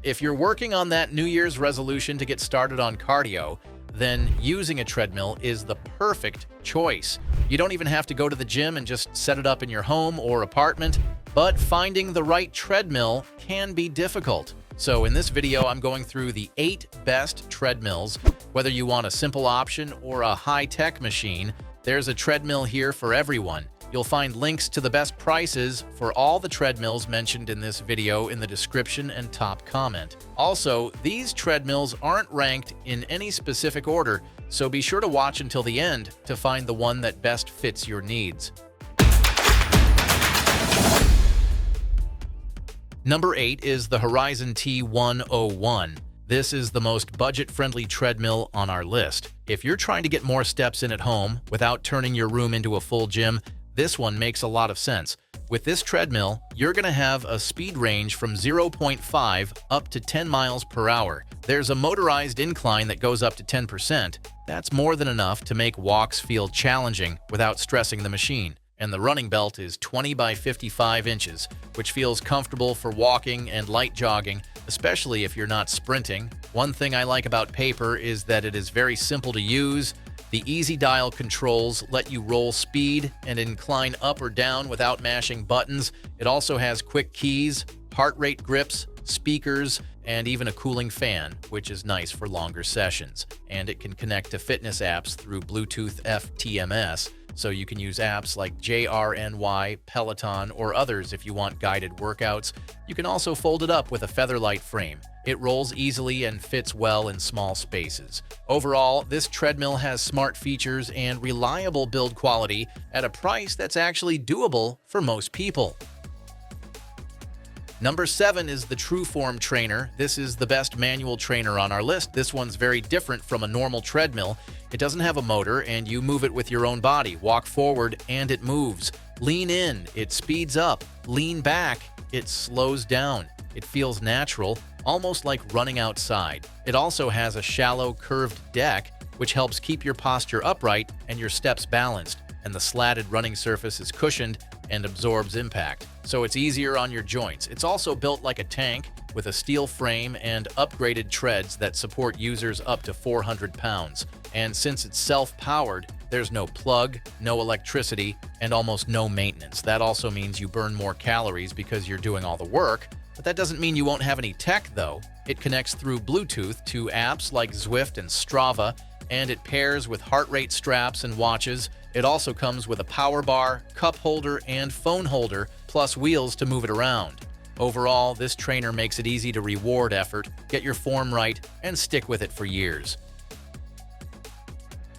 If you're working on that New Year's resolution to get started on cardio, then using a treadmill is the perfect choice. You don't even have to go to the gym and just set it up in your home or apartment, but finding the right treadmill can be difficult. So in this video, I'm going through the 8 best treadmills. Whether you want a simple option or a high-tech machine, there's a treadmill here for everyone. You'll find links to the best prices for all the treadmills mentioned in this video in the description and top comment. Also, these treadmills aren't ranked in any specific order, so be sure to watch until the end to find the one that best fits your needs. Number 8 is the Horizon T101. This is the most budget-friendly treadmill on our list. If you're trying to get more steps in at home without turning your room into a full gym, this one makes a lot of sense. With this treadmill, you're going to have a speed range from 0.5 up to 10 miles per hour. There's a motorized incline that goes up to 10%. That's more than enough to make walks feel challenging without stressing the machine. And the running belt is 20 by 55 inches, which feels comfortable for walking and light jogging, especially if you're not sprinting. One thing I like about Paper is that it is very simple to use. The easy dial controls let you roll speed and incline up or down without mashing buttons. It also has quick keys, heart rate grips, speakers, and even a cooling fan, which is nice for longer sessions. And it can connect to fitness apps through Bluetooth FTMS, so you can use apps like JRNY, Peloton, or others if you want guided workouts. You can also fold it up with a Featherlight frame. It rolls easily and fits well in small spaces. Overall, this treadmill has smart features and reliable build quality at a price that's actually doable for most people. Number 7 is the TrueForm Trainer. This is the best manual trainer on our list. This one's very different from a normal treadmill. It doesn't have a motor, and you move it with your own body. Walk forward, and it moves. Lean in, it speeds up. Lean back, it slows down. It feels natural, almost like running outside. It also has a shallow, curved deck, which helps keep your posture upright and your steps balanced. And the slatted running surface is cushioned and absorbs impact, so it's easier on your joints. It's also built like a tank with a steel frame and upgraded treads that support users up to 400 pounds. And since it's self-powered, there's no plug, no electricity, and almost no maintenance. That also means you burn more calories because you're doing all the work, but that doesn't mean you won't have any tech, though. It connects through Bluetooth to apps like Zwift and Strava, and it pairs with heart rate straps and watches. It also comes with a power bar, cup holder, and phone holder, plus wheels to move it around. Overall, this trainer makes it easy to reward effort, get your form right, and stick with it for years.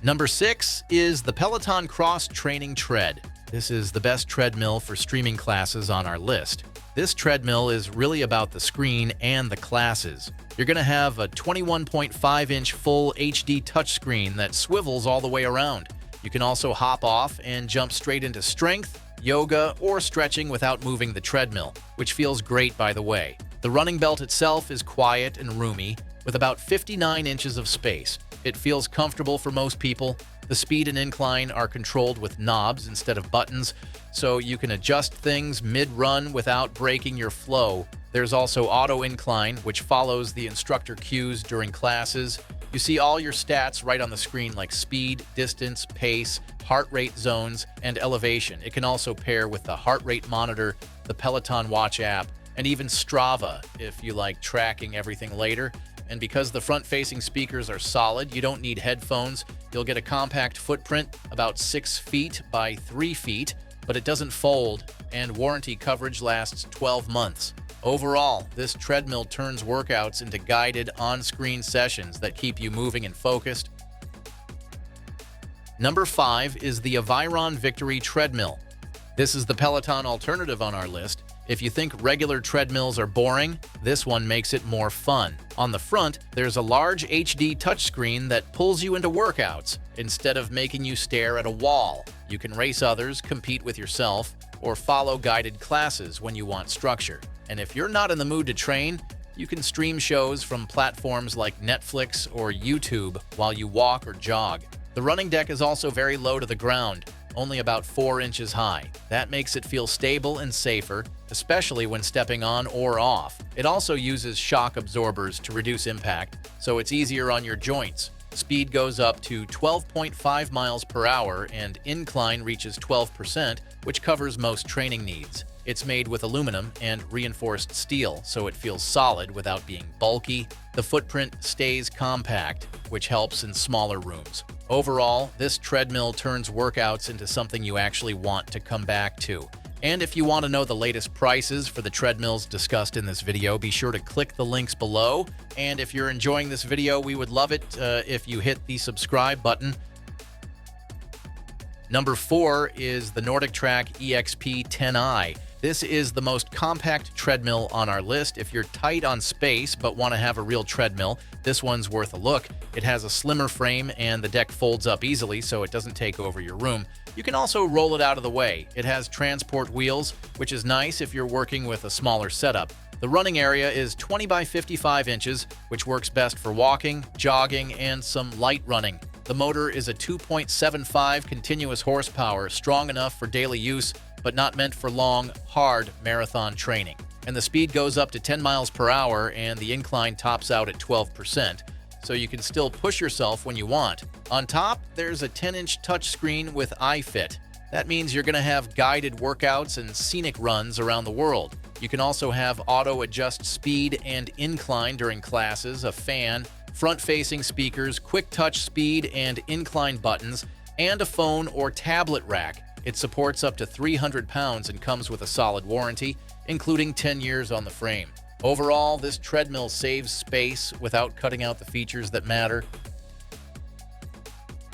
Number 6 is the Peloton Cross Training Tread. This is the best treadmill for streaming classes on our list. This treadmill is really about the screen and the classes. You're going to have a 21.5-inch full HD touchscreen that swivels all the way around. You can also hop off and jump straight into strength, yoga, or stretching without moving the treadmill, which feels great, by the way. The running belt itself is quiet and roomy, with about 59 inches of space. It feels comfortable for most people. The speed and incline are controlled with knobs instead of buttons, so you can adjust things mid-run without breaking your flow. There's also auto incline, which follows the instructor cues during classes. You see all your stats right on the screen, like speed, distance, pace, heart rate zones, and elevation. It can also pair with the heart rate monitor, the Peloton Watch app, and even Strava if you like tracking everything later. And because the front-facing speakers are solid, you don't need headphones. You'll get a compact footprint, about 6 feet by 3 feet, but it doesn't fold, and warranty coverage lasts 12 months. Overall, this treadmill turns workouts into guided on-screen sessions that keep you moving and focused. Number 5 is the Aviron Victory Treadmill. This is the Peloton alternative on our list. If you think regular treadmills are boring, this one makes it more fun. On the front, there's a large HD touchscreen that pulls you into workouts instead of making you stare at a wall. You can race others, compete with yourself, or follow guided classes when you want structure. And if you're not in the mood to train, you can stream shows from platforms like Netflix or YouTube while you walk or jog. The running deck is also very low to the ground, only about 4 inches high. That makes it feel stable and safer, especially when stepping on or off. It also uses shock absorbers to reduce impact, so it's easier on your joints. Speed goes up to 12.5 miles per hour and incline reaches 12%, which covers most training needs. It's made with aluminum and reinforced steel, so it feels solid without being bulky. The footprint stays compact, which helps in smaller rooms. Overall, this treadmill turns workouts into something you actually want to come back to. And if you want to know the latest prices for the treadmills discussed in this video, be sure to click the links below. And if you're enjoying this video, we would love it if you hit the subscribe button. Number 4 is the NordicTrack EXP 10i. This is the most compact treadmill on our list. If you're tight on space but want to have a real treadmill, this one's worth a look. It has a slimmer frame and the deck folds up easily so it doesn't take over your room. You can also roll it out of the way. It has transport wheels, which is nice if you're working with a smaller setup. The running area is 20 by 55 inches, which works best for walking, jogging, and some light running. The motor is a 2.75 continuous horsepower, strong enough for daily use, but not meant for long, hard marathon training. And the speed goes up to 10 miles per hour and the incline tops out at 12%, so you can still push yourself when you want. On top, there's a 10-inch touchscreen with iFit. That means you're going to have guided workouts and scenic runs around the world. You can also have auto-adjust speed and incline during classes, a fan, front-facing speakers, quick touch speed and incline buttons, and a phone or tablet rack. It supports up to 300 pounds and comes with a solid warranty, including 10 years on the frame. Overall, this treadmill saves space without cutting out the features that matter.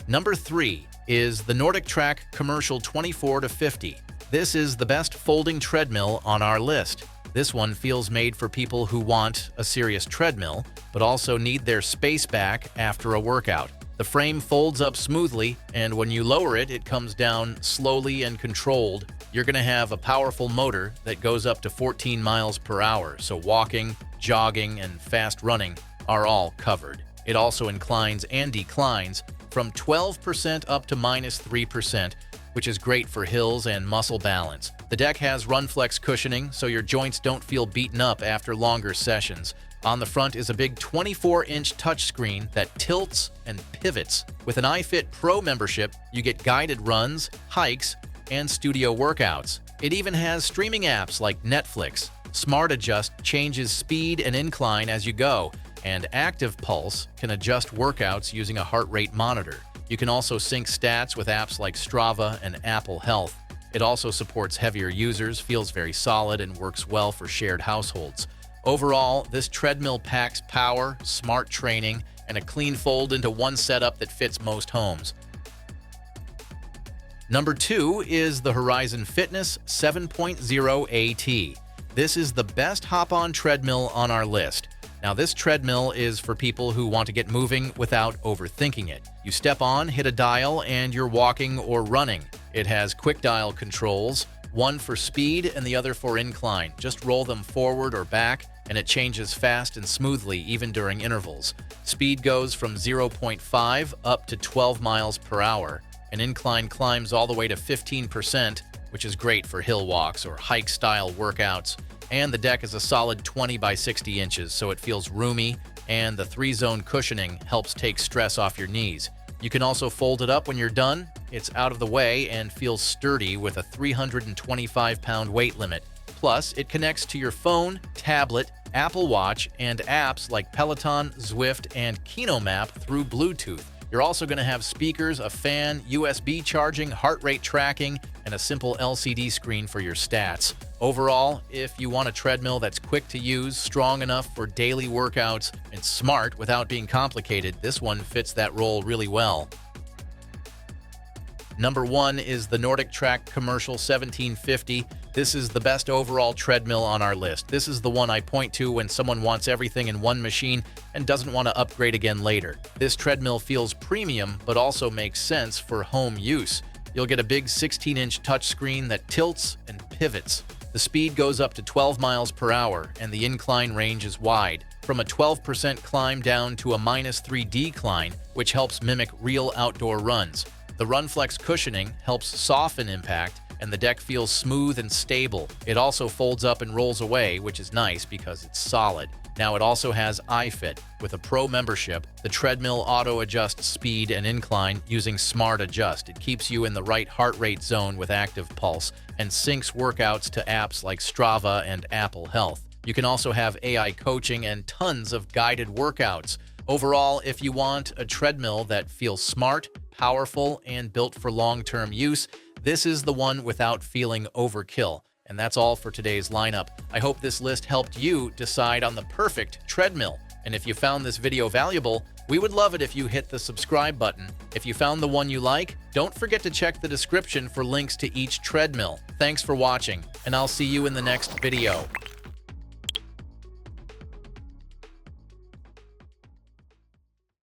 Number 3 is the NordicTrack Commercial 24-50. This is the best folding treadmill on our list. This one feels made for people who want a serious treadmill, but also need their space back after a workout. The frame folds up smoothly, and when you lower it, it comes down slowly and controlled. You're going to have a powerful motor that goes up to 14 miles per hour, so walking, jogging, and fast running are all covered. It also inclines and declines from 12% up to -3%, which is great for hills and muscle balance. The deck has RunFlex cushioning, so your joints don't feel beaten up after longer sessions. On the front is a big 24-inch touchscreen that tilts and pivots. With an iFit Pro membership, you get guided runs, hikes, and studio workouts. It even has streaming apps like Netflix. Smart Adjust changes speed and incline as you go, and Active Pulse can adjust workouts using a heart rate monitor. You can also sync stats with apps like Strava and Apple Health. It also supports heavier users, feels very solid, and works well for shared households. Overall, this treadmill packs power, smart training, and a clean fold into one setup that fits most homes. Number 2 is the Horizon Fitness 7.0 AT. This is the best hop-on treadmill on our list. Now, this treadmill is for people who want to get moving without overthinking it. You step on, hit a dial, and you're walking or running. It has quick dial controls, one for speed and the other for incline. Just roll them forward or back, and it changes fast and smoothly even during intervals. Speed goes from 0.5 up to 12 miles per hour. An incline climbs all the way to 15%, which is great for hill walks or hike-style workouts. And the deck is a solid 20 by 60 inches, so it feels roomy, and the 3-zone cushioning helps take stress off your knees. You can also fold it up when you're done. It's out of the way and feels sturdy with a 325-pound weight limit. Plus, it connects to your phone, tablet, Apple Watch, and apps like Peloton, Zwift, and KinoMap through Bluetooth. You're also going to have speakers, a fan, USB charging, heart rate tracking, and a simple LCD screen for your stats. Overall, if you want a treadmill that's quick to use, strong enough for daily workouts, and smart without being complicated, this one fits that role really well. Number 1 is the NordicTrack Commercial 1750. This is the best overall treadmill on our list. This is the one I point to when someone wants everything in one machine and doesn't want to upgrade again later. This treadmill feels premium, but also makes sense for home use. You'll get a big 16-inch touchscreen that tilts and pivots. The speed goes up to 12 miles per hour, and the incline range is wide, from a 12% climb down to a -3 decline, which helps mimic real outdoor runs. The RunFlex cushioning helps soften impact, and the deck feels smooth and stable. It also folds up and rolls away, which is nice because it's solid. Now it also has iFit. With a Pro membership, the Treadmill auto-adjusts speed and incline using Smart Adjust. It keeps you in the right heart rate zone with active pulse and syncs workouts to apps like Strava and Apple Health. You can also have AI coaching and tons of guided workouts. Overall, if you want a treadmill that feels smart, powerful, and built for long-term use, this is the one without feeling overkill. And that's all for today's lineup. I hope this list helped you decide on the perfect treadmill. And if you found this video valuable, we would love it if you hit the subscribe button. If you found the one you like, don't forget to check the description for links to each treadmill. Thanks for watching, and I'll see you in the next video.